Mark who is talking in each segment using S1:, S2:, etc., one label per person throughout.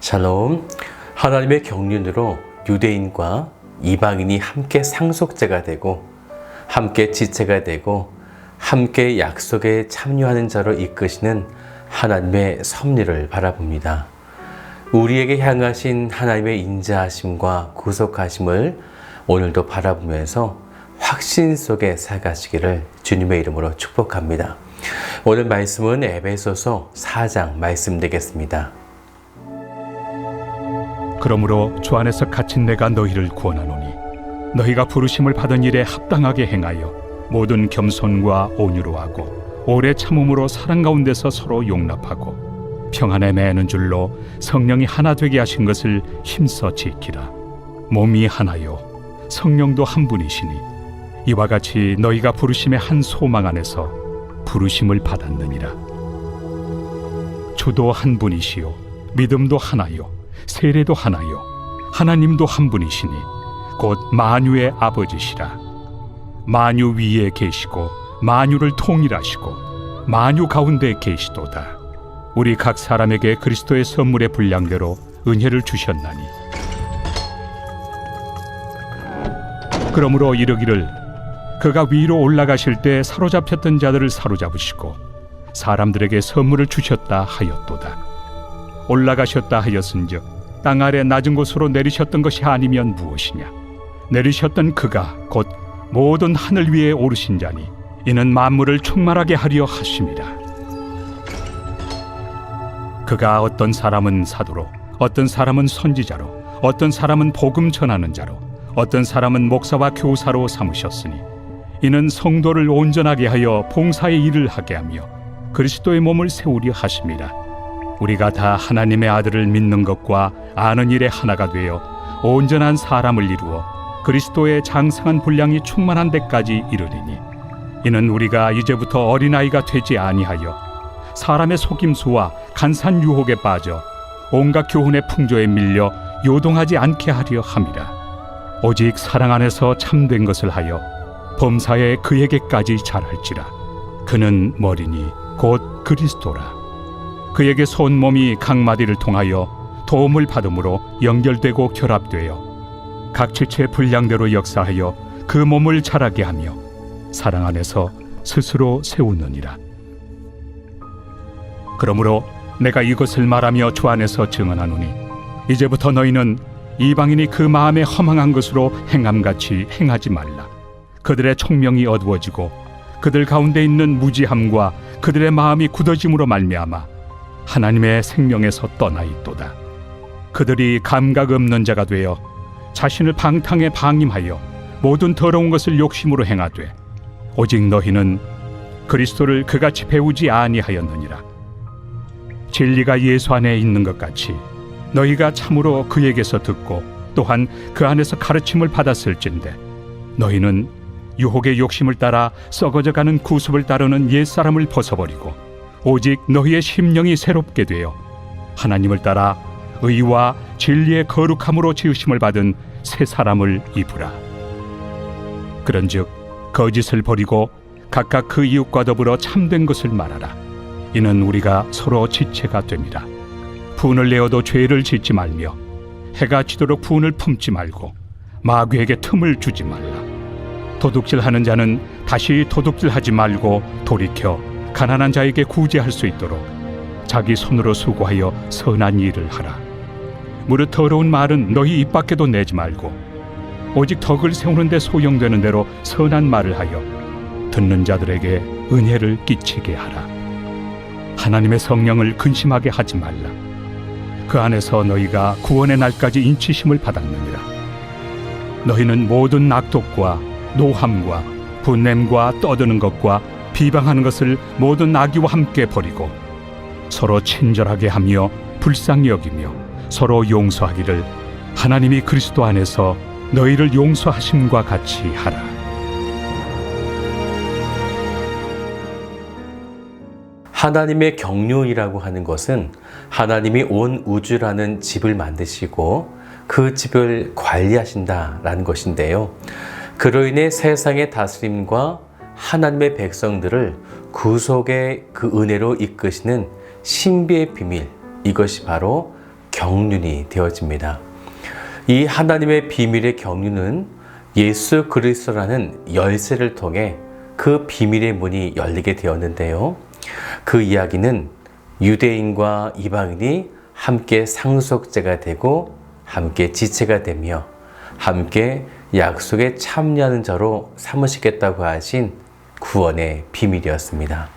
S1: 샬롬. 하나님의 경륜으로 유대인과 이방인이 함께 상속자가 되고 함께 지체가 되고 함께 약속에 참여하는 자로 이끄시는 하나님의 섭리를 바라봅니다. 우리에게 향하신 하나님의 인자하심과 구속하심을 오늘도 바라보면서 확신 속에 살아가시기를 주님의 이름으로 축복합니다. 오늘 말씀은 에베소서 4장 말씀 되겠습니다.
S2: 그러므로 주 안에서 갇힌 내가 너희를 구원하노니 너희가 부르심을 받은 일에 합당하게 행하여 모든 겸손과 온유로 하고 오래 참음으로 사랑 가운데서 서로 용납하고 평안에 매는 줄로 성령이 하나 되게 하신 것을 힘써 지키라. 몸이 하나요 성령도 한 분이시니 이와 같이 너희가 부르심의 한 소망 안에서 부르심을 받았느니라. 주도 한 분이시요 믿음도 하나요 세례도 하나요 하나님도 한 분이시니 곧 만유의 아버지시라. 만유 위에 계시고 만유를 통일하시고 만유 가운데 계시도다. 우리 각 사람에게 그리스도의 선물의 분량대로 은혜를 주셨나니 그러므로 이르기를 그가 위로 올라가실 때 사로잡혔던 자들을 사로잡으시고 사람들에게 선물을 주셨다 하였도다. 올라가셨다 하였은즉 땅 아래 낮은 곳으로 내리셨던 것이 아니면 무엇이냐. 내리셨던 그가 곧 모든 하늘 위에 오르신 자니 이는 만물을 충만하게 하려 하심이라. 그가 어떤 사람은 사도로 어떤 사람은 선지자로 어떤 사람은 복음 전하는 자로 어떤 사람은 목사와 교사로 삼으셨으니 이는 성도를 온전하게 하여 봉사의 일을 하게 하며 그리스도의 몸을 세우려 하심이라. 우리가 다 하나님의 아들을 믿는 것과 아는 일에 하나가 되어 온전한 사람을 이루어 그리스도의 장성한 분량이 충만한 데까지 이르리니 이는 우리가 이제부터 어린아이가 되지 아니하여 사람의 속임수와 간산 유혹에 빠져 온갖 교훈의 풍조에 밀려 요동하지 않게 하려 함이라. 오직 사랑 안에서 참된 것을 하여 범사에 그에게까지 잘할지라. 그는 머리니 곧 그리스도라. 그에게 온 몸이 각 마디를 통하여 도움을 받음으로 연결되고 결합되어 각 지체의 분량대로 역사하여 그 몸을 자라게 하며 사랑 안에서 스스로 세우느니라. 그러므로 내가 이것을 말하며 주 안에서 증언하노니 이제부터 너희는 이방인이 그 마음에 허망한 것으로 행함같이 행하지 말라. 그들의 총명이 어두워지고 그들 가운데 있는 무지함과 그들의 마음이 굳어짐으로 말미암아 하나님의 생명에서 떠나 있도다. 그들이 감각 없는 자가 되어 자신을 방탕에 방임하여 모든 더러운 것을 욕심으로 행하되 오직 너희는 그리스도를 그같이 배우지 아니하였느니라. 진리가 예수 안에 있는 것 같이 너희가 참으로 그에게서 듣고 또한 그 안에서 가르침을 받았을진데 너희는 유혹의 욕심을 따라 썩어져가는 구습을 따르는 옛사람을 벗어버리고 오직 너희의 심령이 새롭게 되어 하나님을 따라 의와 진리의 거룩함으로 지으심을 받은 새 사람을 입으라. 그런즉 거짓을 버리고 각각 그 이웃과 더불어 참된 것을 말하라. 이는 우리가 서로 지체가 됨이라. 분을 내어도 죄를 짓지 말며 해가 지도록 분을 품지 말고 마귀에게 틈을 주지 말라. 도둑질하는 자는 다시 도둑질하지 말고 돌이켜 가난한 자에게 구제할 수 있도록 자기 손으로 수고하여 선한 일을 하라. 무릇 더러운 말은 너희 입 밖에도 내지 말고 오직 덕을 세우는 데 소용되는 대로 선한 말을 하여 듣는 자들에게 은혜를 끼치게 하라. 하나님의 성령을 근심하게 하지 말라. 그 안에서 너희가 구원의 날까지 인치심을 받았느니라. 너희는 모든 악독과 노함과 분냄과 떠드는 것과 비방하는 것을 모든 악의와 함께 버리고 서로 친절하게 하며 불쌍히 여기며 서로 용서하기를 하나님이 그리스도 안에서 너희를 용서하심과 같이 하라.
S1: 하나님의 경륜이라고 하는 것은 하나님이 온 우주라는 집을 만드시고 그 집을 관리하신다라는 것인데요. 그로 인해 세상의 다스림과 하나님의 백성들을 구속의 그 은혜로 이끄시는 신비의 비밀, 이것이 바로 경륜이 되어집니다. 이 하나님의 비밀의 경륜은 예수 그리스도라는 열쇠를 통해 그 비밀의 문이 열리게 되었는데요. 그 이야기는 유대인과 이방인이 함께 상속자가 되고 함께 지체가 되며 함께 약속에 참여하는 자로 삼으시겠다고 하신 구원의 비밀이었습니다.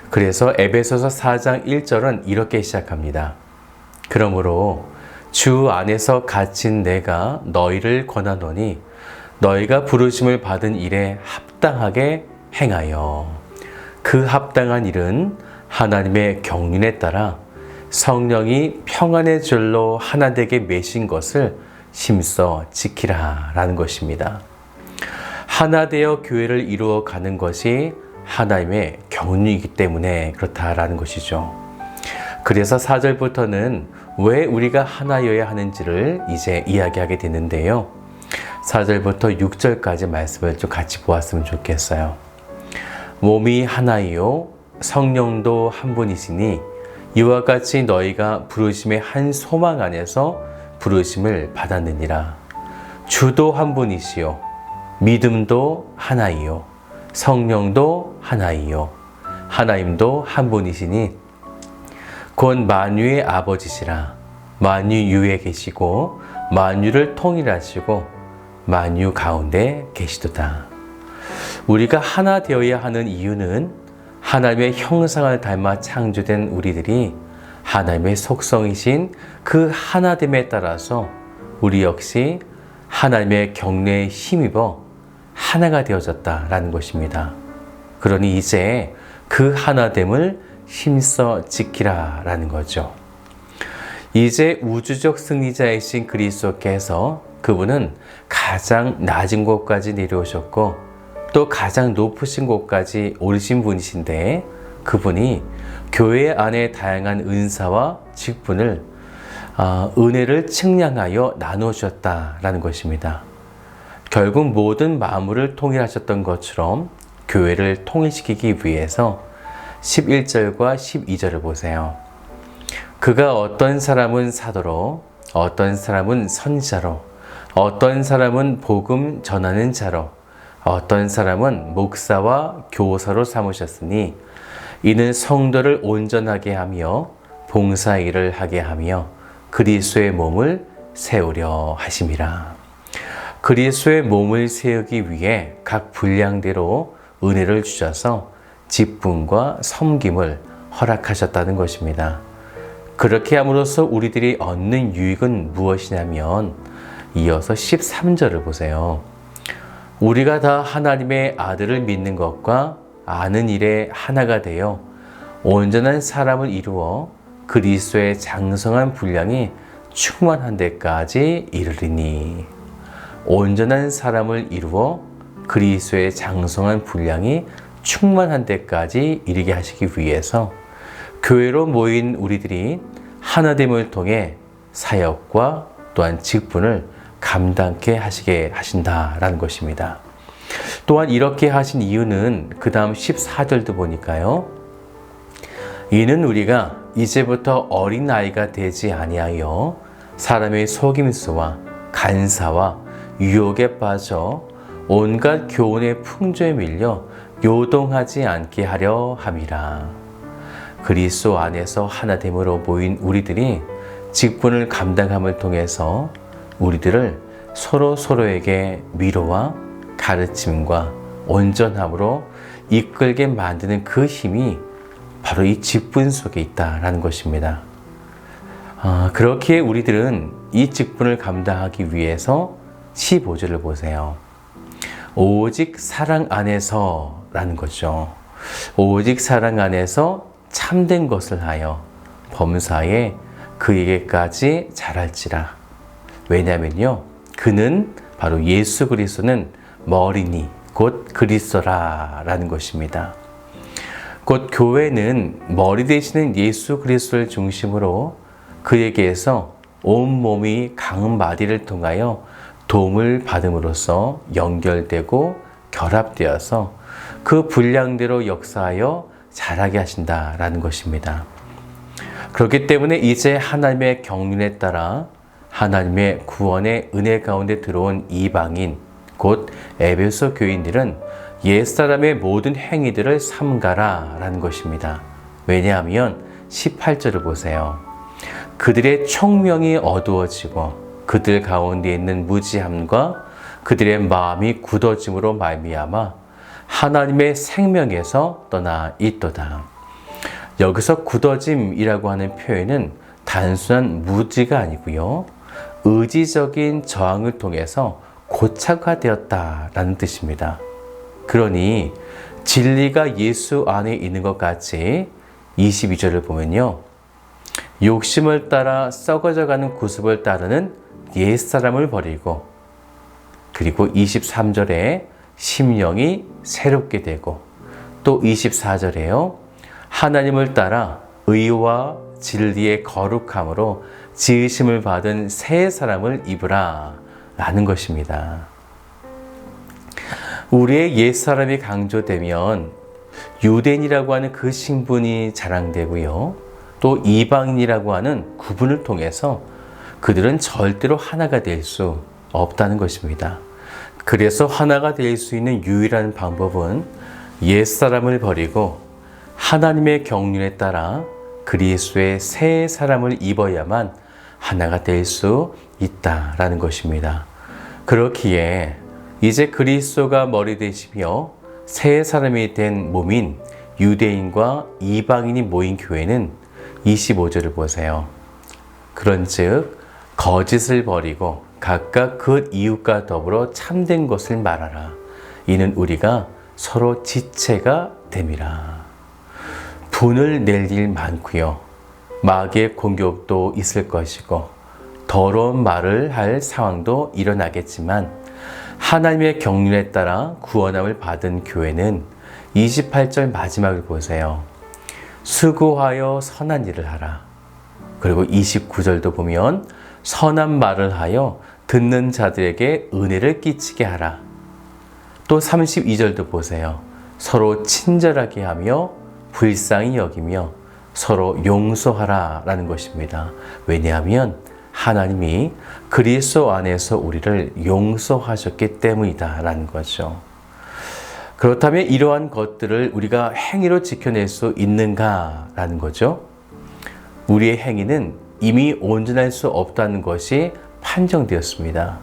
S1: 그래서 에베소서 4장 1절은 이렇게 시작합니다. 그러므로 주 안에서 갇힌 내가 너희를 권하노니 너희가 부르심을 받은 일에 합당하게 행하여. 그 합당한 일은 하나님의 경륜에 따라 성령이 평안의 줄로 하나 되게 매신 것을 힘써 지키라 라는 것입니다. 하나 되어 교회를 이루어 가는 것이 하나님의 경륜이기 때문에 그렇다라는 것이죠. 그래서 4절부터는 왜 우리가 하나여야 하는지를 이제 이야기하게 되는데요. 4절부터 6절까지 말씀을 좀 같이 보았으면 좋겠어요. 몸이 하나이요 성령도 한 분이시니 이와 같이 너희가 부르심의 한 소망 안에서 부르심을 받았느니라. 주도 한 분이시요 믿음도 하나이요 성령도 하나이요 하나님도 한 분이시니 곧 만유의 아버지시라. 만유 위에 계시고 만유를 통일하시고 만유 가운데 계시도다. 우리가 하나 되어야 하는 이유는 하나님의 형상을 닮아 창조된 우리들이 하나님의 속성이신 그 하나됨에 따라서 우리 역시 하나님의 경륜에 힘입어 하나가 되어졌다라는 것입니다. 그러니 이제 그 하나됨을 힘써 지키라라는 거죠. 이제 우주적 승리자이신 그리스도께서 그분은 가장 낮은 곳까지 내려오셨고 또 가장 높으신 곳까지 오르신 분이신데 그분이 교회 안에 다양한 은사와 직분을 은혜를 측량하여 나누셨다라는 것입니다. 결국 모든 만물을 통일하셨던 것처럼 교회를 통일시키기 위해서 11절과 12절을 보세요. 그가 어떤 사람은 사도로, 어떤 사람은 선지자로, 어떤 사람은 복음 전하는 자로, 어떤 사람은 목사와 교사로 삼으셨으니 이는 성도를 온전하게 하며 봉사일을 하게 하며 그리스도의 몸을 세우려 하심이라. 그리스도의 몸을 세우기 위해 각 분량대로 은혜를 주셔서 직분과 섬김을 허락하셨다는 것입니다. 그렇게 함으로써 우리들이 얻는 유익은 무엇이냐면 이어서 13절을 보세요. 우리가 다 하나님의 아들을 믿는 것과 아는 일에 하나가 되어 온전한 사람을 이루어 그리스도의 장성한 분량이 충만한 데까지 이르리니. 온전한 사람을 이루어 그리스도의 장성한 분량이 충만한 데까지 이르게 하시기 위해서 교회로 모인 우리들이 하나됨을 통해 사역과 또한 직분을 감당케 하시게 하신다라는 것입니다. 또한 이렇게 하신 이유는 그 다음 14절도 보니까요. 이는 우리가 이제부터 어린아이가 되지 아니하여 사람의 속임수와 간사와 유혹에 빠져 온갖 교훈의 풍조에 밀려 요동하지 않게 하려 함이라. 그리스도 안에서 하나됨으로 모인 우리들이 직분을 감당함을 통해서 우리들을 서로에게 위로와 가르침과 온전함으로 이끌게 만드는 그 힘이 바로 이 직분 속에 있다라는 것입니다. 그렇기에 우리들은 이 직분을 감당하기 위해서 15절을 보세요. 오직 사랑 안에서 라는 거죠. 오직 사랑 안에서 참된 것을 하여 범사에 그에게까지 자랄지라. 왜냐면요, 그는 바로 예수 그리스도는 머리니 곧 그리스도라 라는 것입니다. 곧 교회는 머리 되시는 예수 그리스도를 중심으로 그에게서 온몸이 각 마디를 통하여 도움을 받음으로써 연결되고 결합되어서 그 분량대로 역사하여 자라게 하신다라는 것입니다. 그렇기 때문에 이제 하나님의 경륜에 따라 하나님의 구원의 은혜 가운데 들어온 이방인, 곧 에베소 교인들은 옛사람의 모든 행위들을 삼가라 라는 것입니다. 왜냐하면 18절을 보세요. 그들의 총명이 어두워지고 그들 가운데 있는 무지함과 그들의 마음이 굳어짐으로 말미암아 하나님의 생명에서 떠나 있도다. 여기서 굳어짐이라고 하는 표현은 단순한 무지가 아니고요. 의지적인 저항을 통해서 고착화되었다라는 뜻입니다. 그러니 진리가 예수 안에 있는 것 같이 22절을 보면요. 욕심을 따라 썩어져가는 구습을 따르는 옛사람을 버리고, 그리고 23절에 심령이 새롭게 되고, 또 24절에요. 하나님을 따라 의와 진리의 거룩함으로 지으심을 받은 새 사람을 입으라 라는 것입니다. 우리의 옛사람이 강조되면 유대인이라고 하는 그 신분이 자랑되고요. 또 이방인이라고 하는 구분을 통해서 그들은 절대로 하나가 될 수 없다는 것입니다. 그래서 하나가 될 수 있는 유일한 방법은 옛사람을 버리고 하나님의 경륜에 따라 그리스도의 새 사람을 입어야만 하나가 될 수 있다라는 것입니다. 그렇기에 이제 그리스도가 머리 되시며 새 사람이 된 몸인 유대인과 이방인이 모인 교회는 25절을 보세요. 그런즉 거짓을 버리고 각각 그 이웃과 더불어 참된 것을 말하라. 이는 우리가 서로 지체가 됨이라. 분을 낼 일 많고요. 마귀의 공격도 있을 것이고 더러운 말을 할 상황도 일어나겠지만 하나님의 경륜에 따라 구원함을 받은 교회는 28절 마지막을 보세요. 수고하여 선한 일을 하라. 그리고 29절도 보면 선한 말을 하여 듣는 자들에게 은혜를 끼치게 하라. 또 32절도 보세요. 서로 친절하게 하며 불쌍히 여기며 서로 용서하라 라는 것입니다. 왜냐하면 하나님이 그리스도 안에서 우리를 용서하셨기 때문이다 라는 거죠. 그렇다면 이러한 것들을 우리가 행위로 지켜낼 수 있는가 라는 거죠. 우리의 행위는 이미 온전할 수 없다는 것이 판정되었습니다.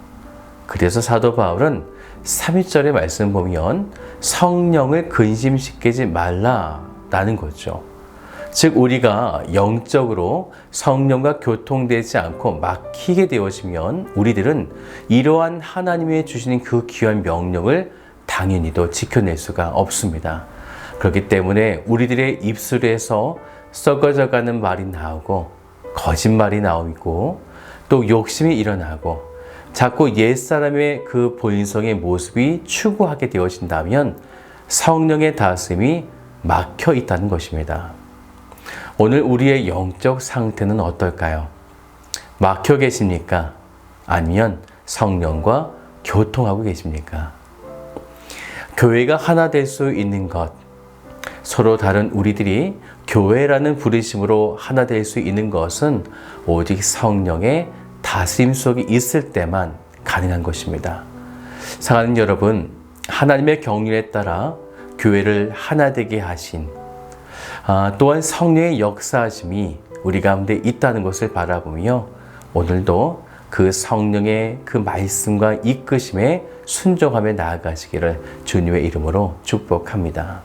S1: 그래서 사도 바울은 31절의 말씀 보면 성령을 근심시키지 말라라는 거죠. 즉 우리가 영적으로 성령과 교통되지 않고 막히게 되어지면 우리들은 이러한 하나님의 주시는 그 귀한 명령을 당연히도 지켜낼 수가 없습니다. 그렇기 때문에 우리들의 입술에서 썩어져가는 말이 나오고 거짓말이 나오고 또 욕심이 일어나고 자꾸 옛사람의 그 본성의 모습이 추구하게 되어진다면 성령의 다스림이 막혀 있다는 것입니다. 오늘 우리의 영적 상태는 어떨까요? 막혀 계십니까? 아니면 성령과 교통하고 계십니까? 교회가 하나 될 수 있는 것, 서로 다른 우리들이 교회라는 부르심으로 하나 될 수 있는 것은 오직 성령의 다스림 속에 있을 때만 가능한 것입니다. 사랑하는 여러분, 하나님의 경륜에 따라 교회를 하나 되게 하신 또한 성령의 역사하심이 우리 가운데 있다는 것을 바라보며 오늘도 그 성령의 그 말씀과 이끄심에 순종하며 나아가시기를 주님의 이름으로 축복합니다.